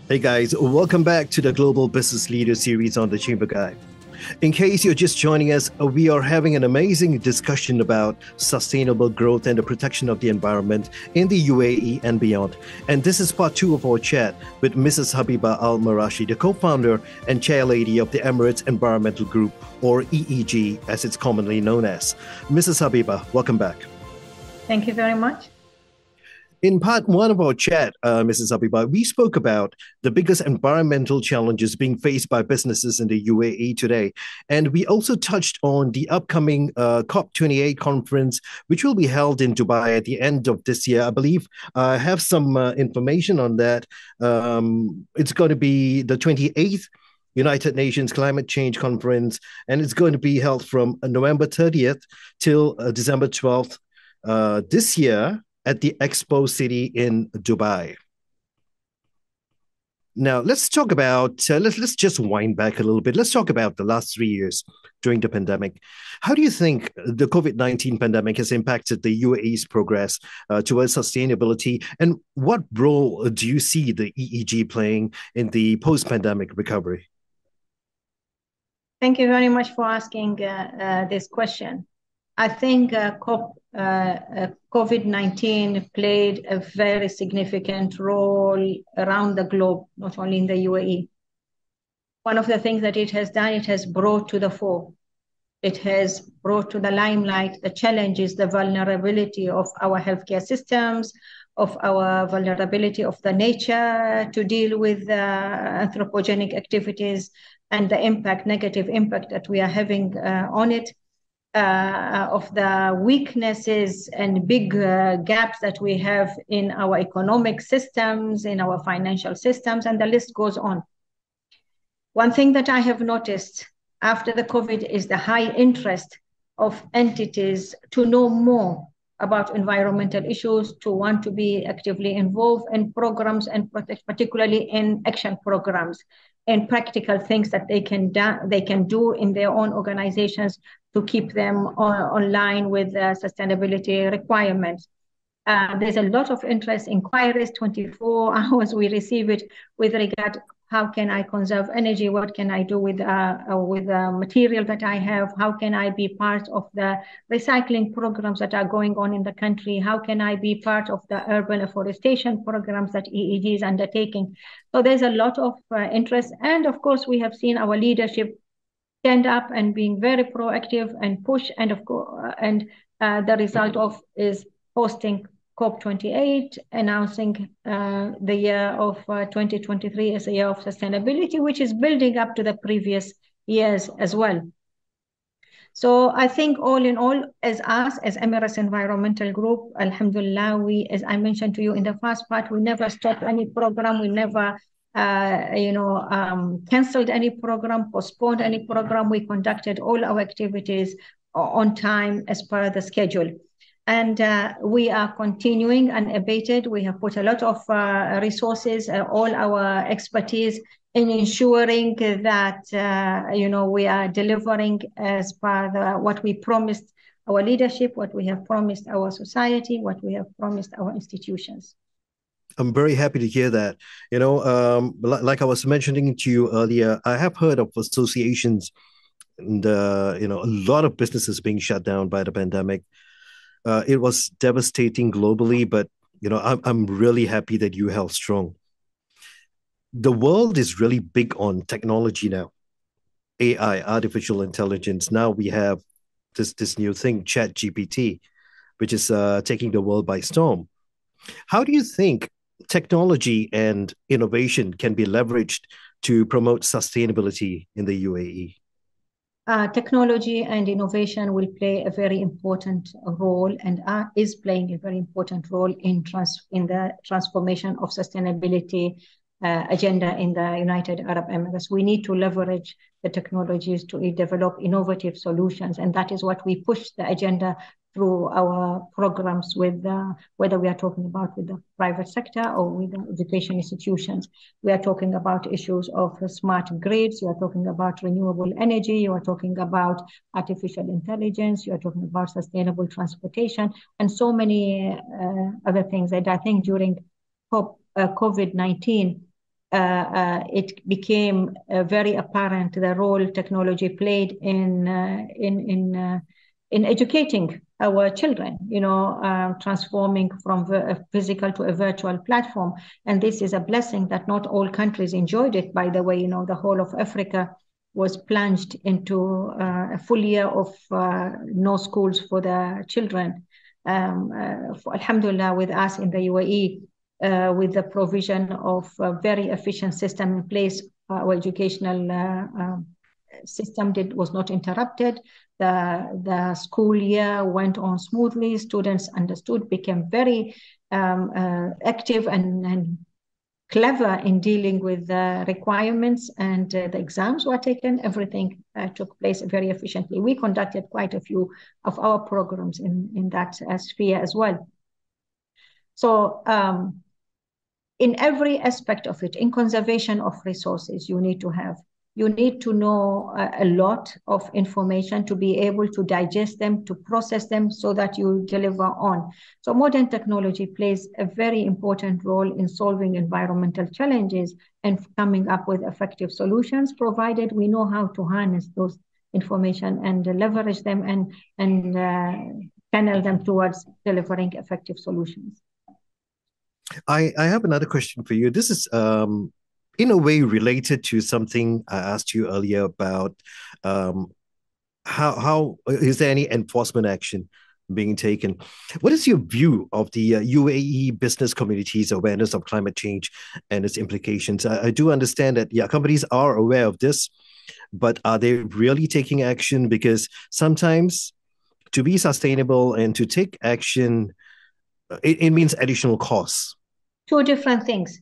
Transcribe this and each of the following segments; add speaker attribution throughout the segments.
Speaker 1: Hey guys, welcome back to the Global Business Leader series on the Chamber Guide. In case you're just joining us, we are having an amazing discussion about sustainable growth and the protection of the environment in the UAE and beyond. And this is part 2 of our chat with Mrs. Habiba Al-Marashi, the co-founder and chairlady of the Emirates Environmental Group, or EEG, as it's commonly known as. Mrs. Habiba, welcome back.
Speaker 2: Thank you very much.
Speaker 1: In part 1 of our chat, Mrs. Habiba, we spoke about the biggest environmental challenges being faced by businesses in the UAE today. And we also touched on the upcoming COP28 conference, which will be held in Dubai at the end of this year. I believe I have some information on that. It's going to be the 28th United Nations Climate Change Conference, and it's going to be held from November 30th till December 12th this year at the Expo City in Dubai. Now, let's talk about, let's just wind back a little bit. Let's talk about the last 3 years during the pandemic. How do you think the COVID-19 pandemic has impacted the UAE's progress towards sustainability? And what role do you see the EEG playing in the post-pandemic recovery?
Speaker 2: Thank you very much for asking this question. I think COVID-19 played a very significant role around the globe, not only in the UAE. One of the things that it has done, it has brought to the fore. It has brought to the limelight the challenges, the vulnerability of our healthcare systems, of our vulnerability of the nature to deal with anthropogenic activities and the impact, negative impact that we are having on it. Of the weaknesses and big gaps that we have in our economic systems, in our financial systems, and the list goes on. One thing that I have noticed after the COVID is the high interest of entities to know more about environmental issues, to want to be actively involved in programs, and particularly in action programs and practical things that they can do in their own organizations to keep them online with sustainability requirements. There's a lot of interest, inquiries, 24 hours we receive it with regard how can I conserve energy, what can I do with the material that I have, how can I be part of the recycling programs that are going on in the country, how can I be part of the urban afforestation programs that EEG is undertaking. So there's a lot of interest, and of course we have seen our leadership stand up and being very proactive and push, and of course, the result of is hosting COP28, announcing the year of 2023 as a year of sustainability, which is building up to the previous years as well. So I think all in all, as us, as Emirates Environmental Group, alhamdulillah, we, as I mentioned to you in the first part, we never stopped any program, we never canceled any program, postponed any program. We conducted all our activities on time as per the schedule. And we are continuing unabated. We have put a lot of resources, all our expertise in ensuring that, we are delivering as per what we promised our leadership, what we have promised our society, what we have promised our institutions.
Speaker 1: I'm very happy to hear that. Like I was mentioning to you earlier, I have heard of associations and, a lot of businesses being shut down by the pandemic. It was devastating globally, but, I'm really happy that you held strong. The world is really big on technology now. AI, artificial intelligence. Now we have this new thing, ChatGPT, which is taking the world by storm. How do you think technology and innovation can be leveraged to promote sustainability in the UAE?
Speaker 2: Technology and innovation will play a very important role and is playing a very important role in the transformation of sustainability agenda in the United Arab Emirates. We need to leverage the technologies to develop innovative solutions, and that is what we push the agenda through our programs with whether we are talking about with the private sector or with the education institutions. We are talking about issues of smart grids, you are talking about renewable energy, you are talking about artificial intelligence, you are talking about sustainable transportation, and so many other things. And I think during COVID-19, it became very apparent the role technology played in educating our children, transforming from a physical to a virtual platform. And this is a blessing that not all countries enjoyed it, by the way. The whole of Africa was plunged into a full year of no schools for the children. Alhamdulillah, with us in the UAE, with the provision of a very efficient system in place, our educational system was not interrupted. The school year went on smoothly. Students understood, became very active and clever in dealing with the requirements, and the exams were taken. Everything took place very efficiently. We conducted quite a few of our programs in that sphere as well. So in every aspect of it, in conservation of resources, you need to know a lot of information to be able to digest them, to process them so that you deliver on. So modern technology plays a very important role in solving environmental challenges and coming up with effective solutions, provided we know how to harness those information and leverage them and channel them towards delivering effective solutions.
Speaker 1: I have another question for you. This is in a way related to something I asked you earlier about how is there any enforcement action being taken? What is your view of the UAE business community's awareness of climate change and its implications? I do understand that, yeah, companies are aware of this, but are they really taking action? Because sometimes to be sustainable and to take action, it means additional costs.
Speaker 2: Two different things.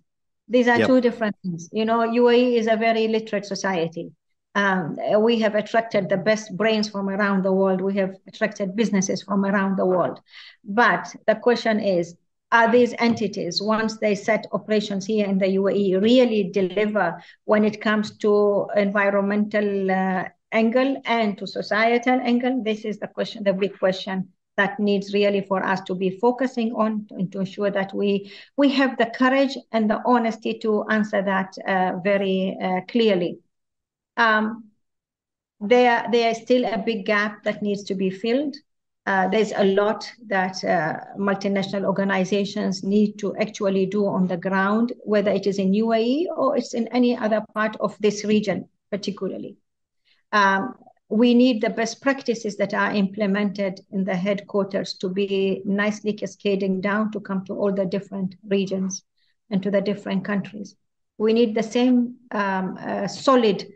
Speaker 2: These are two different things. UAE is a very literate society. We have attracted the best brains from around the world. We have attracted businesses from around the world. But the question is, are these entities, once they set operations here in the UAE, really deliver when it comes to environmental angle and to societal angle? This is the question, the big question that needs really for us to be focusing on, and to ensure that we have the courage and the honesty to answer that very clearly. There is still a big gap that needs to be filled. There's a lot that multinational organizations need to actually do on the ground, whether it is in UAE or it's in any other part of this region particularly. We need the best practices that are implemented in the headquarters to be nicely cascading down to come to all the different regions and to the different countries. We need the same solid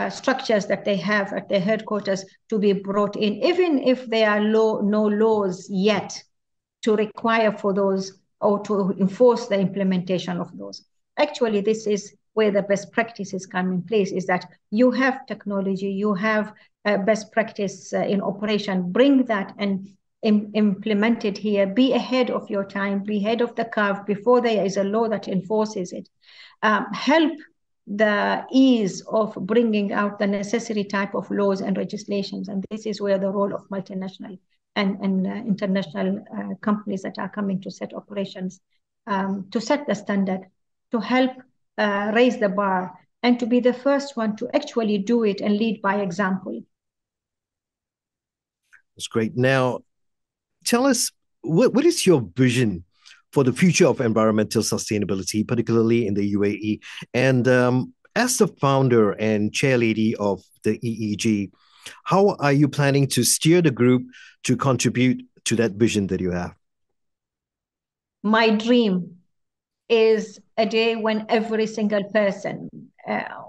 Speaker 2: structures that they have at their headquarters to be brought in, even if there are no laws yet to require for those or to enforce the implementation of those. Actually, this is where the best practices come in place, is that you have technology, you have best practice in operation, bring that and implement it here, be ahead of your time, be ahead of the curve before there is a law that enforces it. Help the ease of bringing out the necessary type of laws and legislations. And this is where the role of multinational and international companies that are coming to set operations, to set the standard, to help raise the bar, and to be the first one to actually do it and lead by example.
Speaker 1: That's great. Now, tell us, what is your vision for the future of environmental sustainability, particularly in the UAE? And as the founder and chair lady of the EEG, how are you planning to steer the group to contribute to that vision that you have?
Speaker 2: My dream is a day when every single person,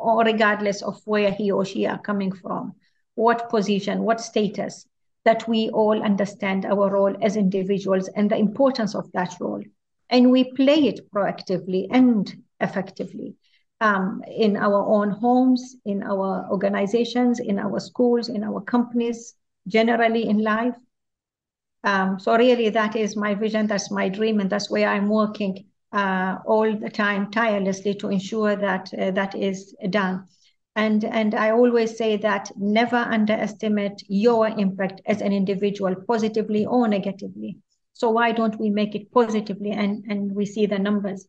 Speaker 2: or regardless of where he or she are coming from, what position, what status, that we all understand our role as individuals and the importance of that role. And we play it proactively and effectively in our own homes, in our organizations, in our schools, in our companies, generally in life. So really, that is my vision, that's my dream, and that's where I'm working all the time, tirelessly, to ensure that that is done. And I always say that never underestimate your impact as an individual, positively or negatively. So why don't we make it positively, and we see the numbers?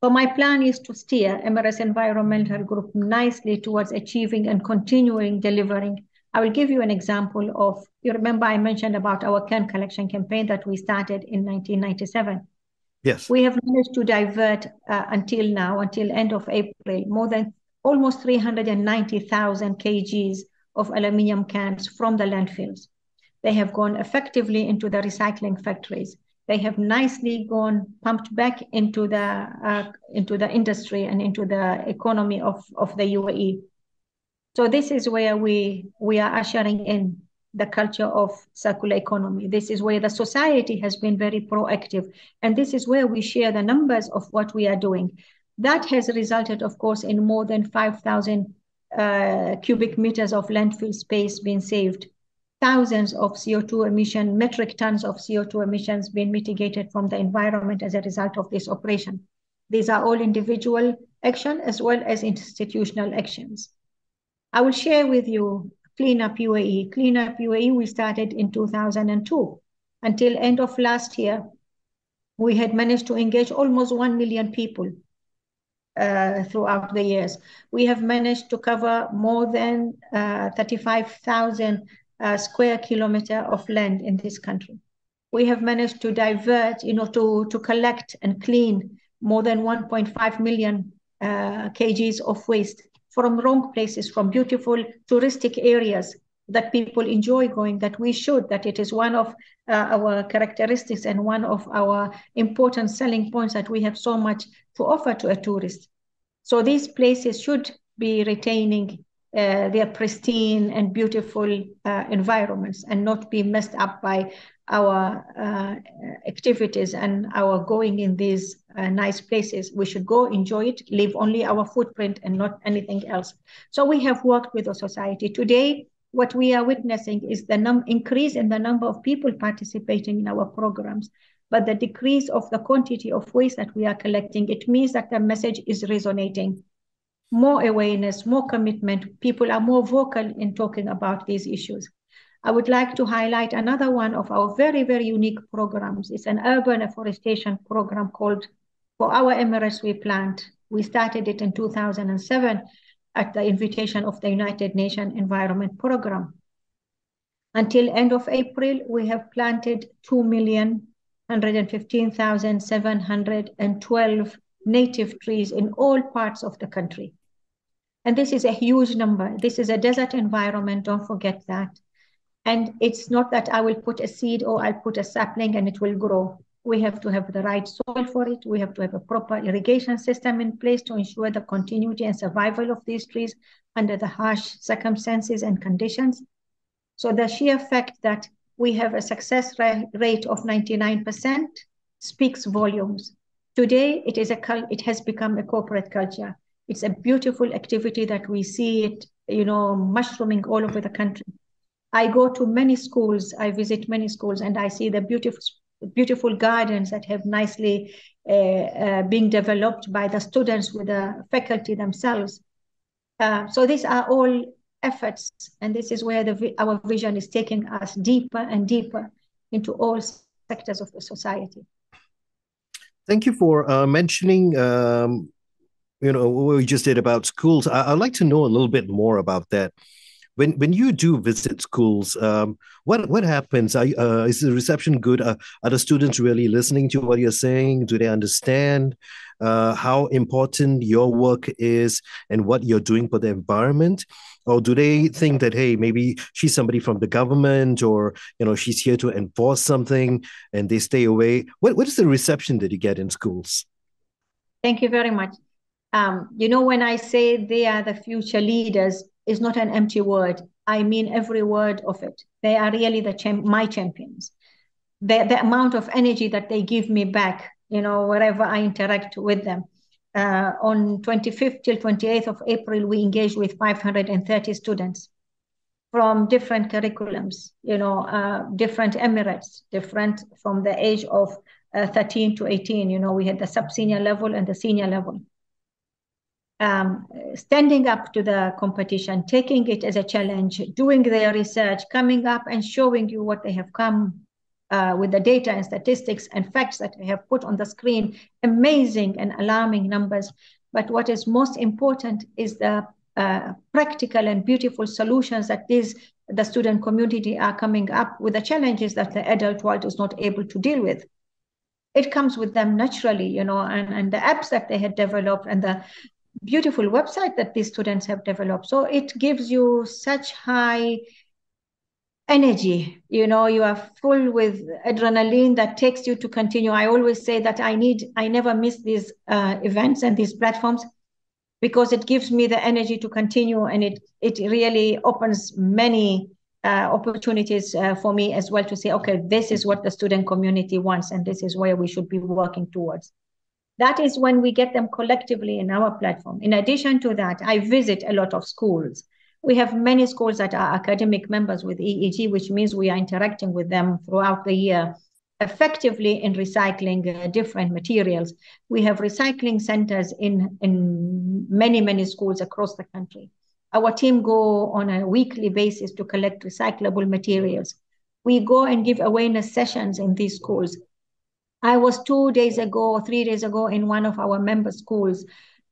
Speaker 2: But my plan is to steer Emirates Environmental Group nicely towards achieving and continuing delivering. I will give you an example of, you remember I mentioned about our can collection campaign that we started in 1997.
Speaker 1: Yes.
Speaker 2: We have managed to divert until now, until end of April, more than almost 390,000 kgs of aluminium cans from the landfills. They have gone effectively into the recycling factories. They have nicely gone pumped back into the industry and into the economy of the UAE. So this is where we are ushering in the culture of circular economy. This is where the society has been very proactive. And this is where we share the numbers of what we are doing. That has resulted, of course, in more than 5,000 cubic meters of landfill space being saved. Thousands of CO2 emission, metric tons of CO2 emissions being mitigated from the environment as a result of this operation. These are all individual action as well as institutional actions. I will share with you Clean Up UAE. Clean Up UAE, we started in 2002. Until end of last year, we had managed to engage almost 1 million people throughout the years. We have managed to cover more than 35,000 square kilometer of land in this country. We have managed to divert, to collect and clean more than 1.5 million kgs of waste from wrong places, from beautiful touristic areas that people enjoy going, that we should, that it is one of our characteristics and one of our important selling points, that we have so much to offer to a tourist. So these places should be retaining their pristine and beautiful environments and not be messed up by our activities and our going in these nice places. We should go, enjoy it, leave only our footprint and not anything else. So we have worked with the society. Today, what we are witnessing is the increase in the number of people participating in our programs, but the decrease of the quantity of waste that we are collecting. It means that the message is resonating. More awareness, more commitment. People are more vocal in talking about these issues. I would like to highlight another one of our very, very unique programs. It's an urban afforestation program called For Our Emirates We Plant. We started it in 2007 at the invitation of the United Nations Environment Program. Until end of April, we have planted 2,115,712 native trees in all parts of the country. And this is a huge number. This is a desert environment, don't forget that. And it's not that I will put a seed or I'll put a sapling and it will grow. We have to have the right soil for it. We have to have a proper irrigation system in place to ensure the continuity and survival of these trees under the harsh circumstances and conditions. So the sheer fact that we have a success rate of 99% speaks volumes. Today, it has become a corporate culture. It's a beautiful activity that we see it, mushrooming all over the country. I go to many schools, I visit many schools, and I see the beautiful gardens that have nicely being developed by the students with the faculty themselves. So these are all efforts, and this is where our vision is taking us deeper and deeper into all sectors of the society.
Speaker 1: Thank you for mentioning what we just did about schools. I'd like to know a little bit more about that. When you do visit schools, what happens? Is the reception good? Are the students really listening to what you're saying? Do they understand how important your work is and what you're doing for the environment? Or do they think that, hey, maybe she's somebody from the government, or she's here to enforce something, and they stay away? What is the reception that you get in schools?
Speaker 2: Thank you very much. When I say they are the future leaders, it's not an empty word. I mean every word of it. They are really my champions. The amount of energy that they give me back, wherever I interact with them. On 25th till 28th of April, we engaged with 530 students from different curriculums, different Emirates, different from the age of 13 to 18. We had the sub-senior level and the senior level. Standing up to the competition, taking it as a challenge, doing their research, coming up and showing you what they have come with the data and statistics and facts that they have put on the screen, amazing and alarming numbers. But what is most important is the practical and beautiful solutions that the student community are coming up with, the challenges that the adult world is not able to deal with. It comes with them naturally, and the apps that they had developed and the beautiful website that these students have developed. So it gives you such high energy, you are full with adrenaline that takes you to continue. I always say that I never miss these events and these platforms, because it gives me the energy to continue, and it really opens many opportunities for me as well to say, okay, this is what the student community wants, and this is where we should be working towards. That is when we get them collectively in our platform. In addition to that, I visit a lot of schools. We have many schools that are academic members with EEG, which means we are interacting with them throughout the year, effectively in recycling different materials. We have recycling centers in many, many schools across the country. Our team go on a weekly basis to collect recyclable materials. We go and give awareness sessions in these schools. I was 2 days ago or 3 days ago in one of our member schools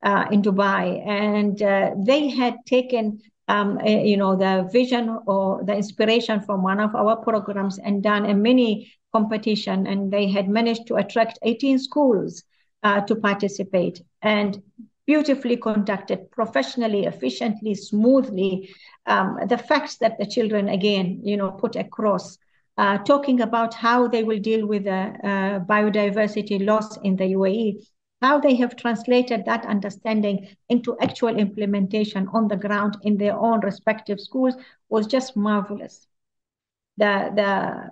Speaker 2: in Dubai, and they had taken the vision or the inspiration from one of our programs and done a mini competition, and they had managed to attract 18 schools to participate, and beautifully conducted, professionally, efficiently, smoothly. The facts that the children, again, put across, talking about how they will deal with the biodiversity loss in the UAE, how they have translated that understanding into actual implementation on the ground in their own respective schools was just marvelous. The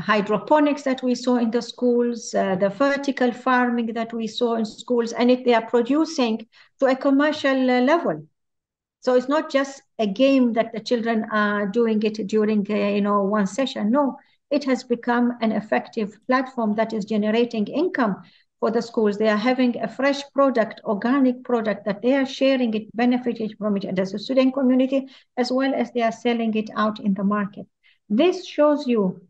Speaker 2: hydroponics that we saw in the schools, the vertical farming that we saw in schools, and they are producing to a commercial level. So it's not just a game that the children are doing it during one session. No, it has become an effective platform that is generating income for the schools. They are having a fresh product, organic product that they are sharing it, benefiting from it as a student community, as well as they are selling it out in the market. This shows you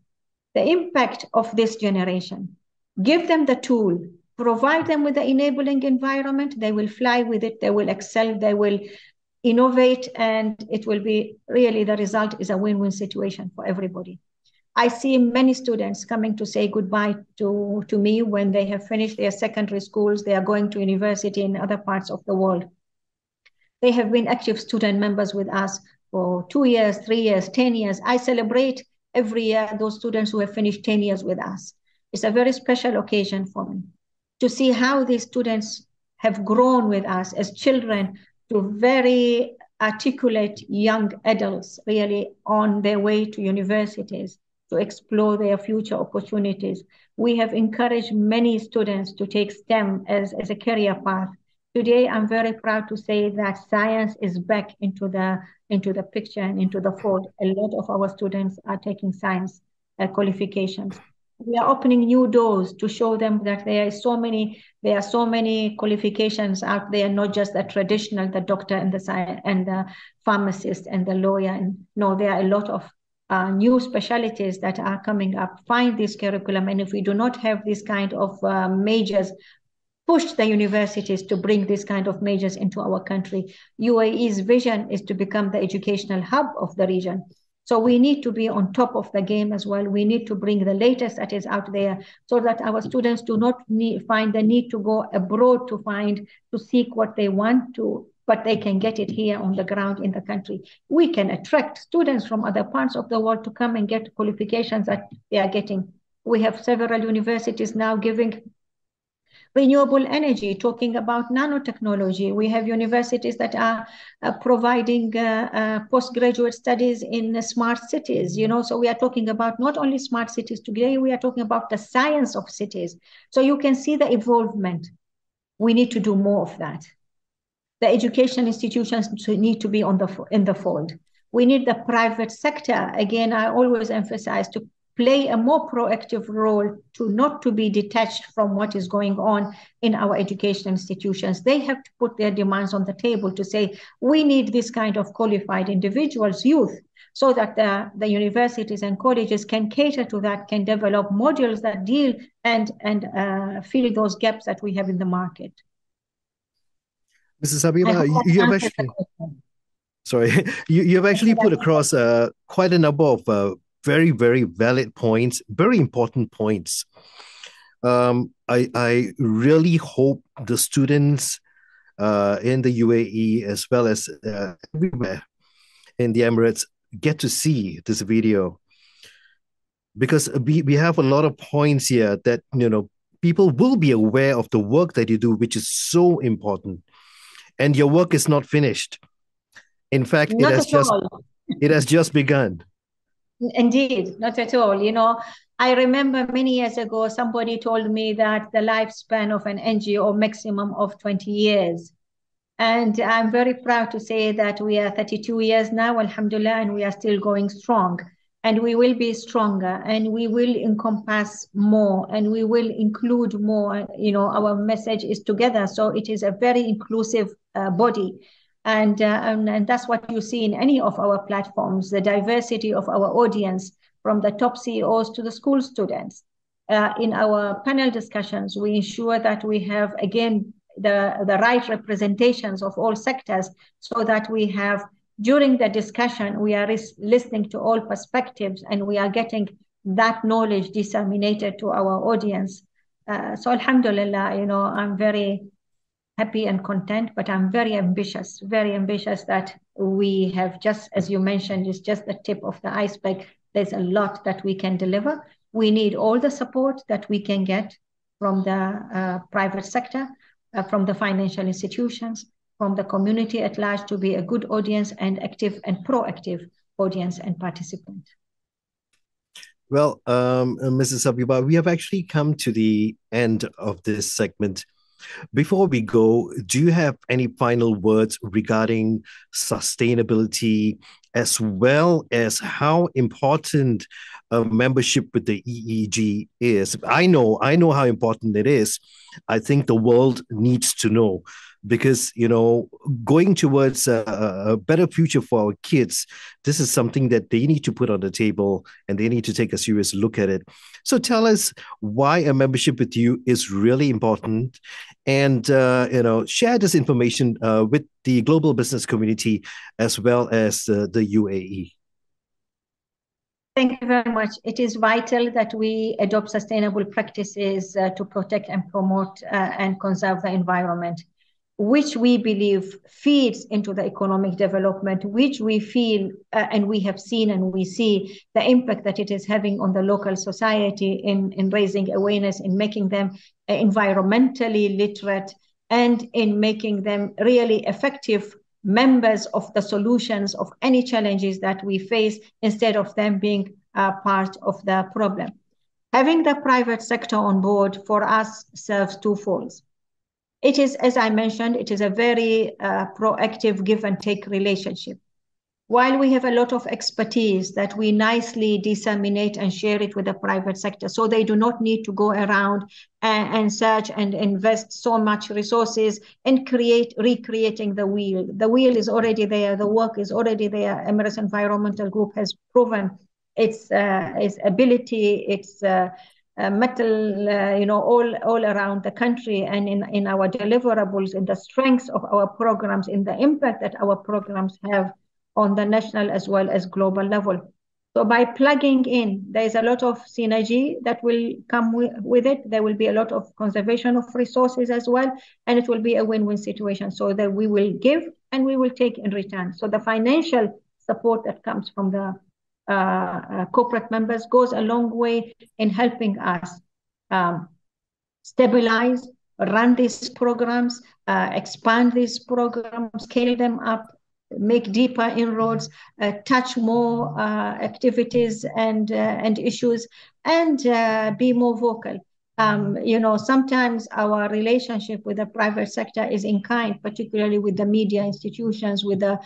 Speaker 2: the impact of this generation. Give them the tool, provide them with the enabling environment, they will fly with it, they will excel, they will innovate, and it will be really, the result is a win-win situation for everybody. I see many students coming to say goodbye to me when they have finished their secondary schools. They are going to university in other parts of the world. They have been active student members with us for 2 years, 3 years, 10 years. I celebrate every year those students who have finished 10 years with us. It's a very special occasion for me to see how these students have grown with us as children to very articulate young adults, really on their way to universities to explore their future opportunities. We have encouraged many students to take STEM as a career path. Today, I'm very proud to say that science is back into the picture and into the fold. A lot of our students are taking science qualifications. We are opening new doors to show them that there are so many qualifications out there, not just the traditional, the doctor and the pharmacist and the lawyer. And no, there are a lot of new specialties that are coming up. Find this curriculum, and if we do not have this kind of majors, push the universities to bring this kind of majors into our country. UAE's vision is to become the educational hub of the region. So we need to be on top of the game as well. We need to bring the latest that is out there so that our students do not find the need to go abroad to seek what they want to, but they can get it here on the ground in the country. We can attract students from other parts of the world to come and get qualifications that they are getting. We have several universities now giving renewable energy, talking about nanotechnology. We have universities that are providing postgraduate studies in smart cities, so we are talking about not only smart cities today, we are talking about the science of cities. So you can see the evolvement. We need to do more of that. The education institutions need to be in the fold. We need the private sector, again, I always emphasize, to play a more proactive role, not to be detached from what is going on in our education institutions. They have to put their demands on the table to say, we need this kind of qualified individuals, youth, so that the universities and colleges can cater to that, can develop modules that deal and fill those gaps that we have in the market.
Speaker 1: Mrs. Habiba, you have actually, sorry, you have actually put across quite a number of very, very valid points, very important points. I really hope the students in the UAE, as well as everywhere in the Emirates, get to see this video, because we have a lot of points here that, people will be aware of the work that you do, which is so important. And your work is not finished. In fact, it has just begun.
Speaker 2: Indeed, not at all. I remember many years ago, somebody told me that the lifespan of an NGO maximum of 20 years. And I'm very proud to say that we are 32 years now, alhamdulillah, and we are still going strong. And we will be stronger, and we will encompass more, and we will include more. Our message is together. So it is a very inclusive body. And that's what you see in any of our platforms, the diversity of our audience, from the top CEOs to the school students. In our panel discussions, we ensure that we have, again, the right representations of all sectors, so that we have, during the discussion, we are listening to all perspectives, and we are getting that knowledge disseminated to our audience. So alhamdulillah, I'm very happy and content, but I'm very ambitious that we have, just as you mentioned, is just the tip of the iceberg. There's a lot that we can deliver. We need all the support that we can get from the private sector, from the financial institutions, from the community at large, to be a good audience and active and proactive audience and participant.
Speaker 1: Well, Mrs. Habiba, we have actually come to the end of this segment. Before we go, do you have any final words regarding sustainability, as well as how important a membership with the EEG is? I know how important it is. I think the world needs to know, because, going towards a better future for our kids, this is something that they need to put on the table, and they need to take a serious look at it. So tell us why a membership with you is really important, and, share this information with the global business community, as well as the UAE.
Speaker 2: Thank you very much. It is vital that we adopt sustainable practices to protect and promote and conserve the environment, which we believe feeds into the economic development, which we feel and we have seen and we see the impact that it is having on the local society in raising awareness, in making them environmentally literate, and in making them really effective members of the solutions of any challenges that we face, instead of them being part of the problem. Having the private sector on board for us serves twofold. It is, as I mentioned, it is a very proactive give and take relationship. While we have a lot of expertise that we nicely disseminate and share it with the private sector, so they do not need to go around and search and invest so much resources and recreating the wheel. The wheel is already there. The work is already there. Emirates Environmental Group has proven its ability, its metal, all around the country, and in our deliverables, in the strengths of our programs, in the impact that our programs have on the national as well as global level. So by plugging in, there is a lot of synergy that will come with it. There will be a lot of conservation of resources as well, and it will be a win-win situation, so that we will give and we will take in return. So the financial support that comes from the corporate members goes a long way in helping us stabilize, run these programs, expand these programs, scale them up, make deeper inroads, touch more activities and issues, and be more vocal. Sometimes our relationship with the private sector is in kind, particularly with the media institutions, with the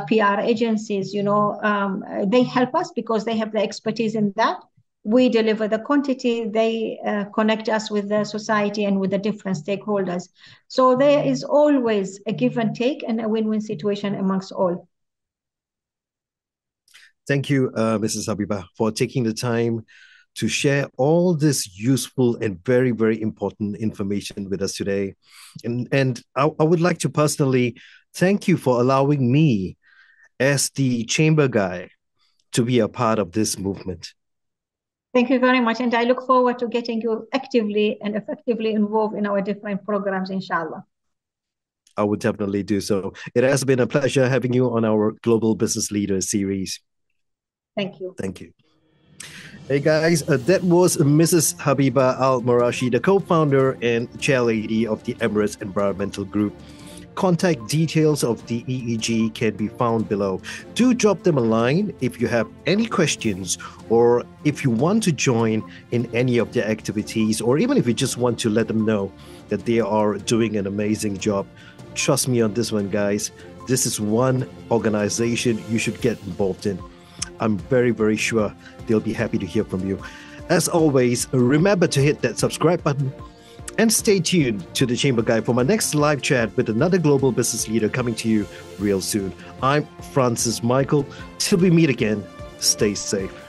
Speaker 2: PR agencies. They help us because they have the expertise in that. We deliver the quantity, they connect us with the society and with the different stakeholders. So there is always a give and take and a win-win situation amongst all.
Speaker 1: Thank you, Mrs. Habiba, for taking the time to share all this useful and very, very important information with us today. And I would like to personally thank you for allowing me, as the chamber guy, to be a part of this movement.
Speaker 2: Thank you very much. And I look forward to getting you actively and effectively involved in our different programs, inshallah.
Speaker 1: I would definitely do so. It has been a pleasure having you on our Global Business Leaders series.
Speaker 2: Thank you.
Speaker 1: Thank you. Hey guys, that was Mrs. Habiba Al-Marashi, the co-founder and chairlady of the Emirates Environmental Group. Contact details of the EEG can be found below. Do drop them a line if you have any questions, or if you want to join in any of their activities, or even if you just want to let them know that they are doing an amazing job. Trust me on this one, guys. This is one organization you should get involved in. I'm very, very sure they'll be happy to hear from you. As always, remember to hit that subscribe button and stay tuned to the Chamber Guide for my next live chat with another global business leader coming to you real soon. I'm Francis Michael. Till we meet again, stay safe.